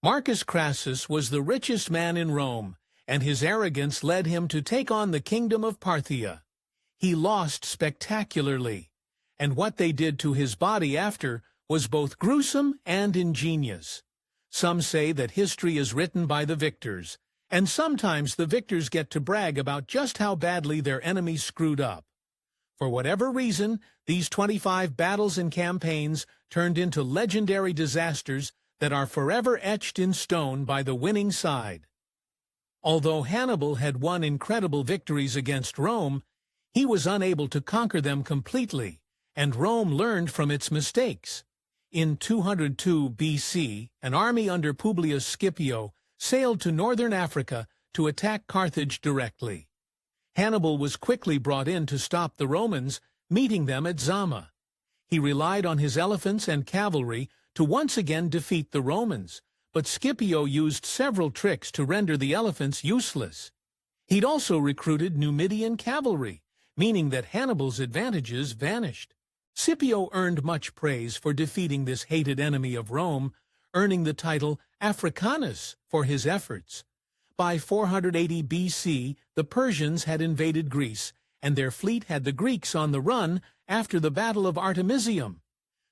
Marcus Crassus was the richest man in Rome, and his arrogance led him to take on the kingdom of Parthia. He lost spectacularly, and what they did to his body after was both gruesome and ingenious. Some say that history is written by the victors, and sometimes the victors get to brag about just how badly their enemies screwed up. For whatever reason, these 25 battles and campaigns turned into legendary disasters that are forever etched in stone by the winning side. Although Hannibal had won incredible victories against Rome, he was unable to conquer them completely, and Rome learned from its mistakes. In 202 BC, an army under Publius Scipio sailed to northern Africa to attack Carthage directly. Hannibal was quickly brought in to stop the Romans, meeting them at Zama. He relied on his elephants and cavalry to once again defeat the Romans, but Scipio used several tricks to render the elephants useless. He'd also recruited Numidian cavalry, meaning that Hannibal's advantages vanished. Scipio earned much praise for defeating this hated enemy of Rome, earning the title Africanus for his efforts. By 480 BC, the Persians had invaded Greece, and their fleet had the Greeks on the run after the Battle of Artemisium.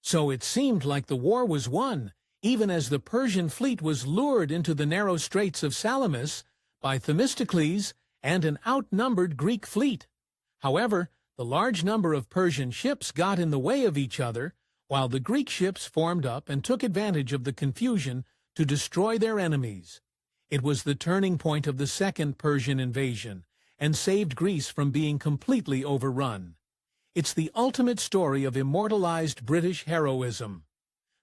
So it seemed like the war was won, even as the Persian fleet was lured into the narrow straits of Salamis by Themistocles and an outnumbered Greek fleet. However, the large number of Persian ships got in the way of each other, while the Greek ships formed up and took advantage of the confusion to destroy their enemies. It was the turning point of the Second Persian invasion, and saved Greece from being completely overrun. It's the ultimate story of immortalized British heroism.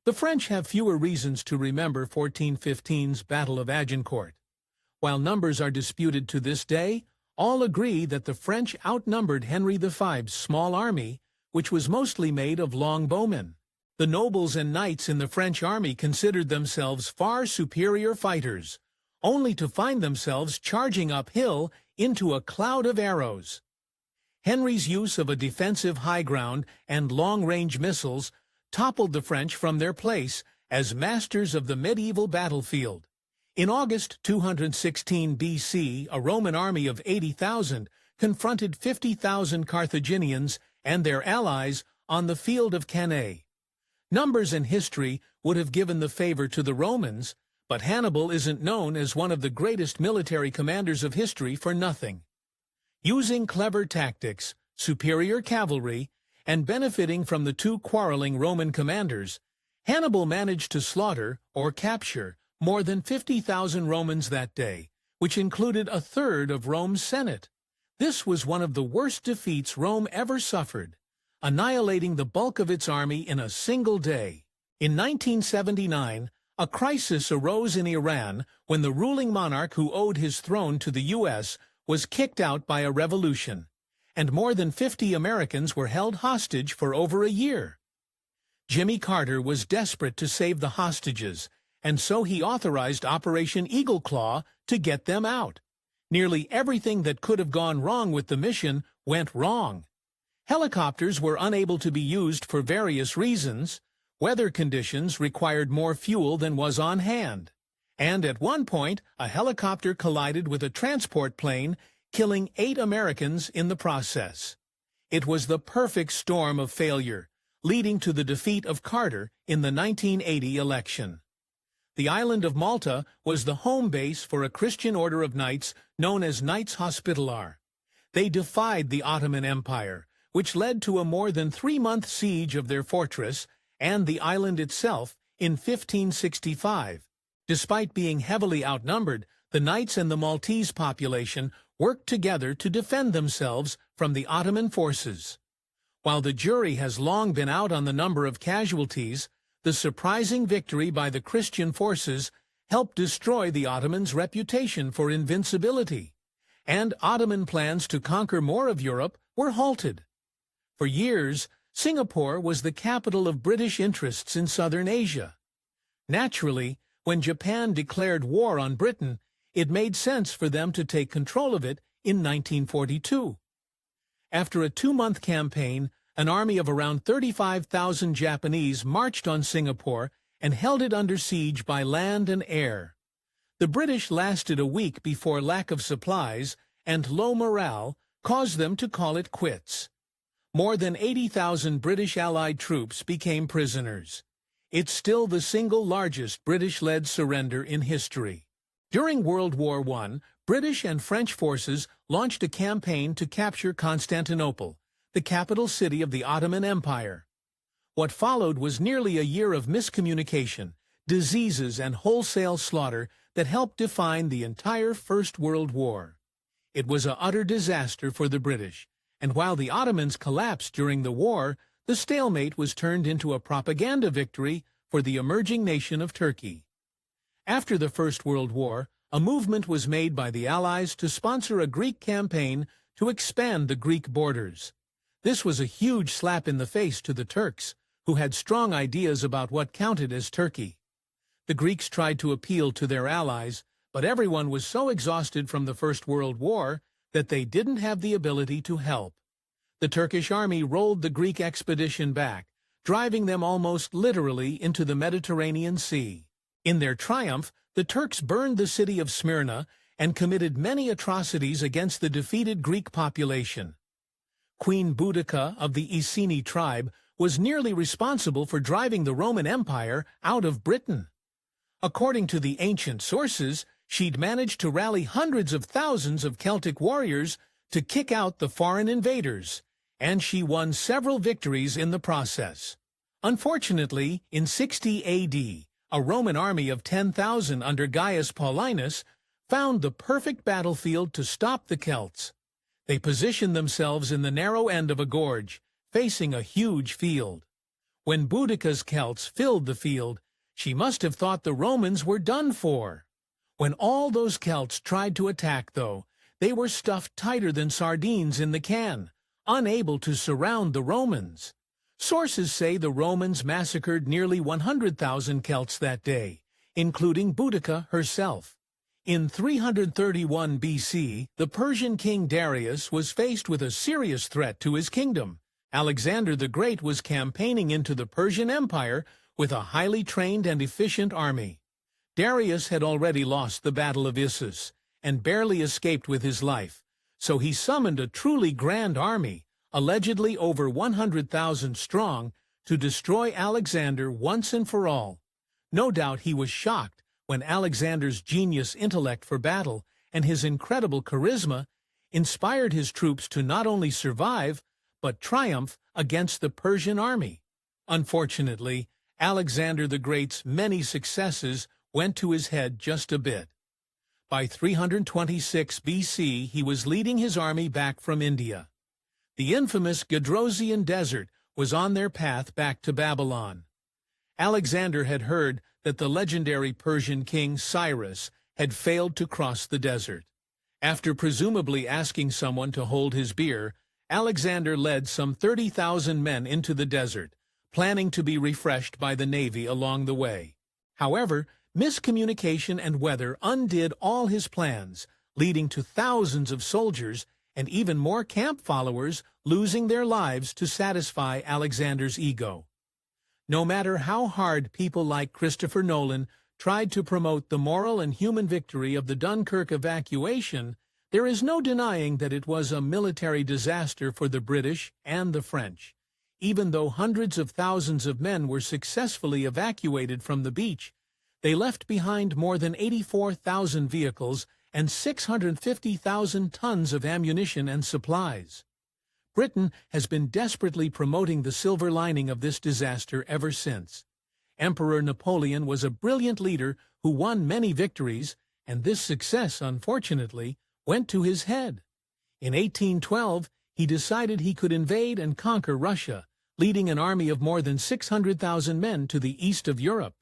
The French have fewer reasons to remember 1415's Battle of Agincourt. While numbers are disputed to this day, all agree that the French outnumbered Henry V's small army, which was mostly made of longbowmen. The nobles and knights in the French army considered themselves far superior fighters, only to find themselves charging uphill into a cloud of arrows. Henry's use of a defensive high ground and long-range missiles toppled the French from their place as masters of the medieval battlefield. In August 216 BC, a Roman army of 80,000 confronted 50,000 Carthaginians and their allies on the field of Cannae. Numbers and history would have given the favor to the Romans, but Hannibal isn't known as one of the greatest military commanders of history for nothing. Using clever tactics, superior cavalry, and benefiting from the two quarreling Roman commanders, Hannibal managed to slaughter or capture more than 50,000 Romans that day, which included a third of Rome's Senate. This was one of the worst defeats Rome ever suffered, annihilating the bulk of its army in a single day. In 1979, a crisis arose in Iran when the ruling monarch who owed his throne to the U.S. was kicked out by a revolution, and more than 50 Americans were held hostage for over a year. Jimmy Carter was desperate to save the hostages, and so he authorized Operation Eagle Claw to get them out. Nearly everything that could have gone wrong with the mission went wrong. Helicopters were unable to be used for various reasons. Weather conditions required more fuel than was on hand. And at one point, a helicopter collided with a transport plane, killing 8 Americans in the process. It was the perfect storm of failure, leading to the defeat of Carter in the 1980 election. The island of Malta was the home base for a Christian order of knights known as Knights Hospitaller. They defied the Ottoman Empire, which led to a more than 3-month siege of their fortress and the island itself in 1565. Despite being heavily outnumbered, the knights and the Maltese population worked together to defend themselves from the Ottoman forces. While the jury has long been out on the number of casualties, the surprising victory by the Christian forces helped destroy the Ottomans' reputation for invincibility, and Ottoman plans to conquer more of Europe were halted. For years, Singapore was the capital of British interests in southern Asia. Naturally, when Japan declared war on Britain, it made sense for them to take control of it in 1942. After a 2-month campaign, an army of around 35,000 Japanese marched on Singapore and held it under siege by land and air. The British lasted a week before lack of supplies and low morale caused them to call it quits. More than 80,000 British Allied troops became prisoners. It's still the single largest British-led surrender in history. During World War I, British and French forces launched a campaign to capture Constantinople, the capital city of the Ottoman Empire. What followed was nearly a year of miscommunication, diseases, and wholesale slaughter that helped define the entire First World War. It was an utter disaster for the British, and while the Ottomans collapsed during the war, the stalemate was turned into a propaganda victory for the emerging nation of Turkey. After the First World War, a movement was made by the Allies to sponsor a Greek campaign to expand the Greek borders. This was a huge slap in the face to the Turks, who had strong ideas about what counted as Turkey. The Greeks tried to appeal to their allies, but everyone was so exhausted from the First World War that they didn't have the ability to help. The Turkish army rolled the Greek expedition back, driving them almost literally into the Mediterranean Sea. In their triumph, the Turks burned the city of Smyrna and committed many atrocities against the defeated Greek population. Queen Boudica of the Iceni tribe was nearly responsible for driving the Roman Empire out of Britain. According to the ancient sources, she'd managed to rally hundreds of thousands of Celtic warriors to kick out the foreign invaders, and she won several victories in the process. Unfortunately, in 60 AD, a Roman army of 10,000 under Gaius Paulinus found the perfect battlefield to stop the Celts. They positioned themselves in the narrow end of a gorge, facing a huge field. When Boudica's Celts filled the field, she must have thought the Romans were done for. When all those Celts tried to attack, though, they were stuffed tighter than sardines in the can, unable to surround the Romans. Sources say the Romans massacred nearly 100,000 Celts that day, including Boudica herself. In 331 BC, the Persian king Darius was faced with a serious threat to his kingdom. Alexander the Great was campaigning into the Persian Empire with a highly trained and efficient army. Darius had already lost the Battle of Issus and barely escaped with his life, so he summoned a truly grand army, allegedly over 100,000 strong, to destroy Alexander once and for all. No doubt he was shocked when Alexander's genius intellect for battle and his incredible charisma inspired his troops to not only survive, but triumph against the Persian army. Unfortunately, Alexander the Great's many successes went to his head just a bit. By 326 BC, he was leading his army back from India. The infamous Gedrosian desert was on their path back to Babylon. Alexander had heard that the legendary Persian king Cyrus had failed to cross the desert. After presumably asking someone to hold his beer, Alexander led some 30,000 men into the desert, planning to be refreshed by the navy along the way. However, miscommunication and weather undid all his plans, leading to thousands of soldiers and even more camp followers losing their lives to satisfy Alexander's ego. No matter how hard people like Christopher Nolan tried to promote the moral and human victory of the Dunkirk evacuation, there is no denying that it was a military disaster for the British and the French. Even though hundreds of thousands of men were successfully evacuated from the beach, they left behind more than 84,000 vehicles and 650,000 tons of ammunition and supplies. Britain has been desperately promoting the silver lining of this disaster ever since. Emperor Napoleon was a brilliant leader who won many victories, and this success, unfortunately, went to his head. In 1812, he decided he could invade and conquer Russia, leading an army of more than 600,000 men to the east of Europe.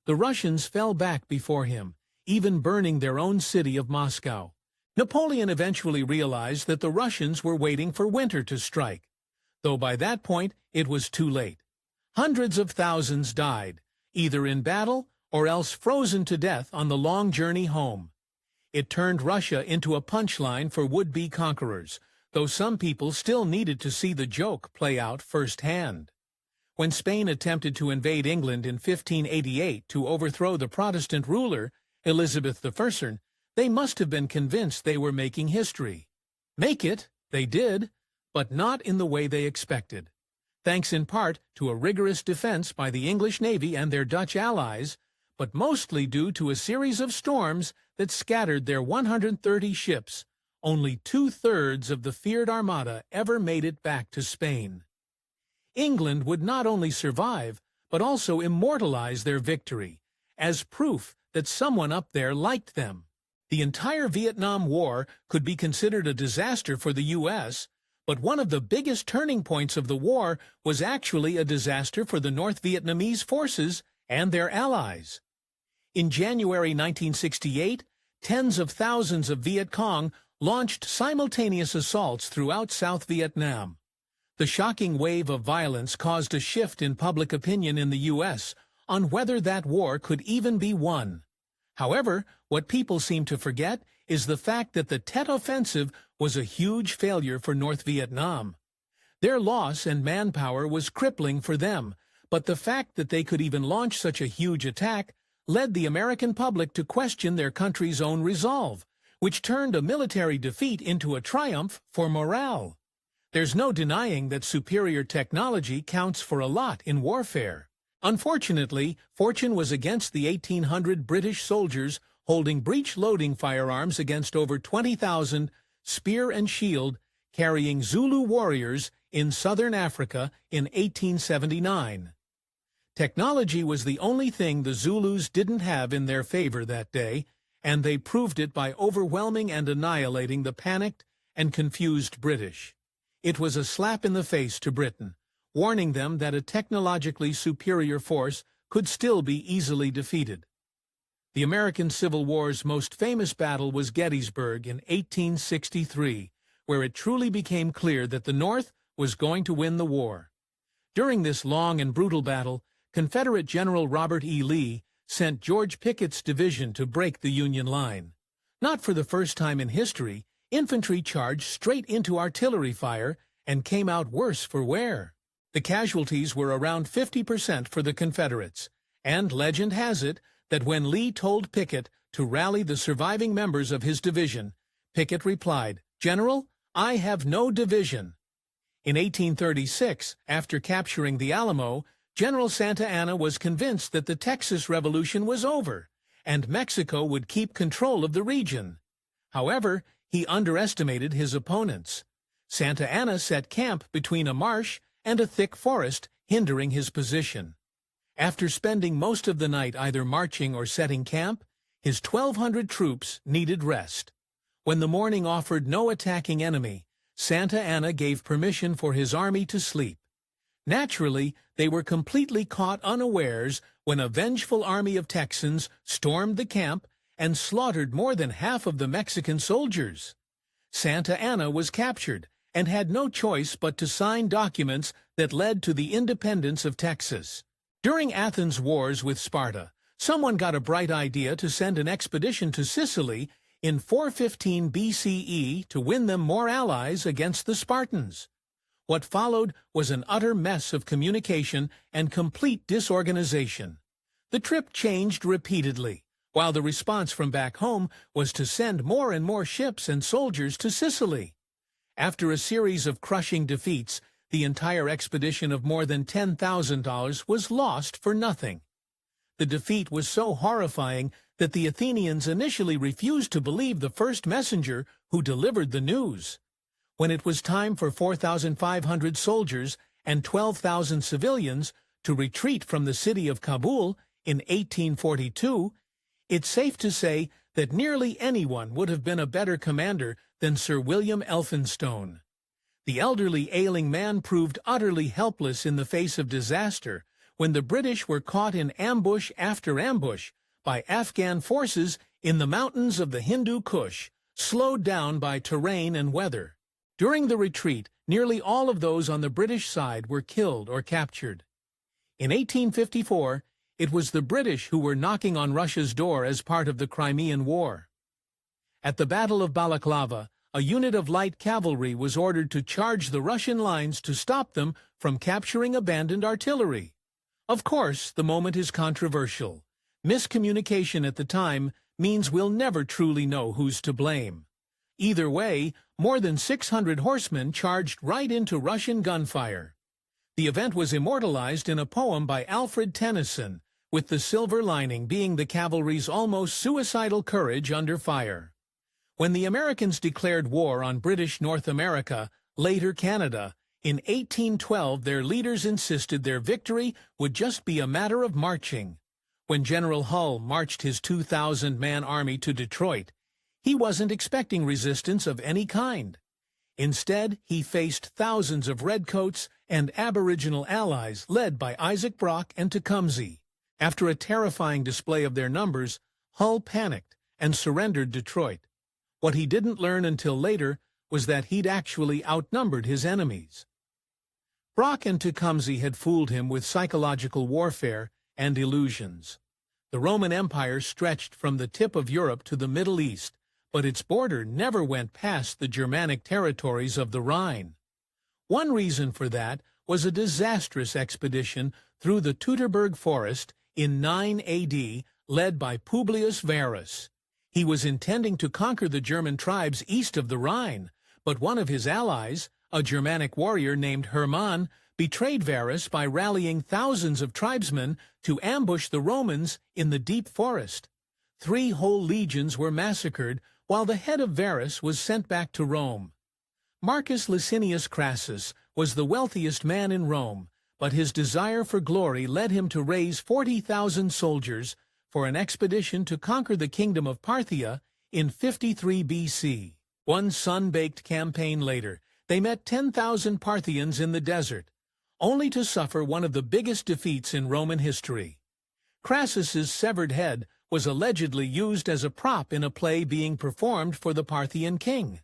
The Russians fell back before him, even burning their own city of Moscow. Napoleon eventually realized that the Russians were waiting for winter to strike, though by that point it was too late. Hundreds of thousands died, either in battle or else frozen to death on the long journey home. It turned Russia into a punchline for would-be conquerors, though some people still needed to see the joke play out firsthand. When Spain attempted to invade England in 1588 to overthrow the Protestant ruler, Elizabeth I, they must have been convinced they were making history. Make it, they did, but not in the way they expected. Thanks in part to a rigorous defense by the English Navy and their Dutch allies, but mostly due to a series of storms that scattered their 130 ships, only 2/3 of the feared Armada ever made it back to Spain. England would not only survive, but also immortalize their victory, as proof that someone up there liked them. The entire Vietnam War could be considered a disaster for the U.S., but one of the biggest turning points of the war was actually a disaster for the North Vietnamese forces and their allies. In January 1968, tens of thousands of Viet Cong launched simultaneous assaults throughout South Vietnam. The shocking wave of violence caused a shift in public opinion in the U.S. on whether that war could even be won. However, what people seem to forget is the fact that the Tet Offensive was a huge failure for North Vietnam. Their loss and manpower was crippling for them, but the fact that they could even launch such a huge attack led the American public to question their country's own resolve, which turned a military defeat into a triumph for morale. There's no denying that superior technology counts for a lot in warfare. Unfortunately, fortune was against the 1,800 British soldiers holding breech-loading firearms against over 20,000 spear and shield carrying Zulu warriors in southern Africa in 1879. Technology was the only thing the Zulus didn't have in their favor that day, and they proved it by overwhelming and annihilating the panicked and confused British. It was a slap in the face to Britain, warning them that a technologically superior force could still be easily defeated. The American Civil War's most famous battle was Gettysburg in 1863, where it truly became clear that the North was going to win the war. During this long and brutal battle, Confederate General Robert E. Lee sent George Pickett's division to break the Union line. Not for the first time in history, infantry charged straight into artillery fire and came out worse for wear. The casualties were around 50% for the Confederates, and legend has it that when Lee told Pickett to rally the surviving members of his division, Pickett replied, "General, I have no division." In 1836, after capturing the Alamo, General Santa Anna was convinced that the Texas Revolution was over, and Mexico would keep control of the region. However, he underestimated his opponents. Santa Anna set camp between a marsh and a thick forest, hindering his position. After spending most of the night either marching or setting camp, his 1,200 troops needed rest. When the morning offered no attacking enemy, Santa Anna gave permission for his army to sleep. Naturally, they were completely caught unawares when a vengeful army of Texans stormed the camp and slaughtered more than half of the Mexican soldiers. Santa Anna was captured and had no choice but to sign documents that led to the independence of Texas. During Athens' wars with Sparta, someone got a bright idea to send an expedition to Sicily in 415 BCE to win them more allies against the Spartans. What followed was an utter mess of communication and complete disorganization. The trip changed repeatedly, while the response from back home was to send more and more ships and soldiers to Sicily. After a series of crushing defeats, the entire expedition of more than $10,000 was lost for nothing. The defeat was so horrifying that the Athenians initially refused to believe the first messenger who delivered the news. When it was time for 4,500 soldiers and 12,000 civilians to retreat from the city of Kabul in 1842, it's safe to say that nearly anyone would have been a better commander than Sir William Elphinstone. The elderly ailing man proved utterly helpless in the face of disaster when the British were caught in ambush after ambush by Afghan forces in the mountains of the Hindu Kush, slowed down by terrain and weather. During the retreat, nearly all of those on the British side were killed or captured. In 1854, it was the British who were knocking on Russia's door as part of the Crimean War. At the Battle of Balaclava, a unit of light cavalry was ordered to charge the Russian lines to stop them from capturing abandoned artillery. Of course, the moment is controversial. Miscommunication at the time means we'll never truly know who's to blame. Either way, more than 600 horsemen charged right into Russian gunfire. The event was immortalized in a poem by Alfred Tennyson, with the silver lining being the cavalry's almost suicidal courage under fire. When the Americans declared war on British North America, later Canada, in 1812 their leaders insisted their victory would just be a matter of marching. When General Hull marched his 2,000-man army to Detroit, he wasn't expecting resistance of any kind. Instead, he faced thousands of redcoats and Aboriginal allies led by Isaac Brock and Tecumseh. After a terrifying display of their numbers, Hull panicked and surrendered Detroit. What he didn't learn until later was that he'd actually outnumbered his enemies. Brock and Tecumseh had fooled him with psychological warfare and illusions. The Roman Empire stretched from the tip of Europe to the Middle East, but its border never went past the Germanic territories of the Rhine. One reason for that was a disastrous expedition through the Teutoburg Forest in 9 AD, led by Publius Varus. He was intending to conquer the German tribes east of the Rhine, but one of his allies, a Germanic warrior named Hermann, betrayed Varus by rallying thousands of tribesmen to ambush the Romans in the deep forest. 3 whole legions were massacred, while the head of Varus was sent back to Rome. Marcus Licinius Crassus was the wealthiest man in Rome, but his desire for glory led him to raise 40,000 soldiers for an expedition to conquer the kingdom of Parthia in 53 BC. One sun-baked campaign later, they met 10,000 Parthians in the desert, only to suffer one of the biggest defeats in Roman history. Crassus's severed head was allegedly used as a prop in a play being performed for the Parthian king.